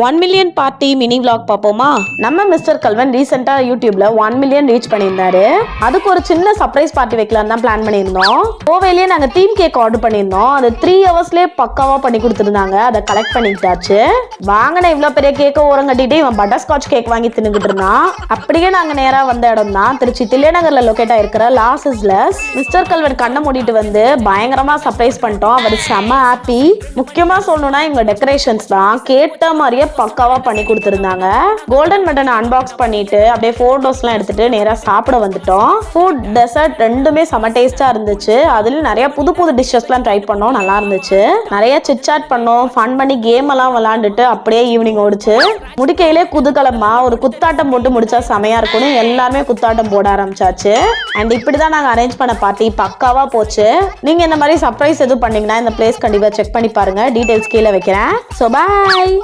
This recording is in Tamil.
1 மில்லியன் பார்ட்டி மினி vlog பார்ப்போமா? நம்ம மிஸ்டர் கல்வன் ரீசெண்டா யூடியூப்ல 1 மில்லியன் ரீச் பண்ணியிருந்தாரு. அதுக்கு ஒரு சின்ன சர்ப்ரைஸ் பார்ட்டி வைக்கலாம் தான் பிளான் பண்ணியிருந்தோம். கோவையிலேயே நாங்க தீம் கேக் ஆர்டர் பண்ணியிருந்தோம். அது 3 ஹவர்ஸ்லேயே பக்காவா பண்ணி கொடுத்துருந்தாங்க. அதை கலெக்ட் பண்ணிக்கிட்டாச்சு. வாங்கின இவ்வளோ பெரிய கேக்கை ஓரம் கட்டிட்டு இவன் பட்டர்ஸ்காட்ச் கேக் வாங்கி தின்னுக்கிட்டு இருந்தான். அப்படியே நாங்க நேரா வந்த இடம் தான் திருச்சி தில்லைநகர்ல லொக்கேட் ஆயிருக்கிற loss is less. Mister Kalvan கண்ணை மூடிட்டு வந்து பயங்கரமா சர்ப்ரைஸ் பண்ணிட்டோம். அவர் செம்ம ஹாப்பி. முக்கியமா சொல்லணும்னா இவங்க டெக்கரேஷன்ஸ் தான் கேட்ட மாதிரியே பக்காவா பண்ணி கொடுத்துருந்தாங்க. கோல்டன் மட்டன் அன்பாக்ஸ் பண்ணிட்டு அப்படியே போட்டோஸ்லாம் எடுத்துட்டு நேரா சாப்பிட வந்துட்டோம். ஃபுட் டெசர்ட் ரெண்டுமே செம டேஸ்டா இருந்துச்சு. அதுல நிறைய புது புது டிஷ்ஷஸ்லாம் ட்ரை பண்ணோம். நல்லா இருந்துச்சு. நிறைய சிட்சாட் பண்ணோம். ஃபன் பண்ணி கேம் எல்லாம் விளாண்டுட்டு அப்படியே ஈவினிங் ஓடிச்சு. முடிக்கையிலே குதூகலமா ஒரு குத்தாட்டம் போட்டு முடிச்சா செமையா இருக்கும்னு எல்லாமே குத்தாட்டம் போட ஆரம்பிச்சாச்சு. அண்ட் இப்படிதான் நாங்க அரேஞ்ச் பண்ண பார்ட்டி பக்காவா போச்சு. நீங்க இந்த மாதிரி சர்ப்ரைஸ் எதுவும் பண்ணீங்கன்னா இந்த பிளேஸ் கண்டிப்பா செக் பண்ணி பாருங்க. டீடைல்ஸ் கீழே வைக்கிறேன். So bye.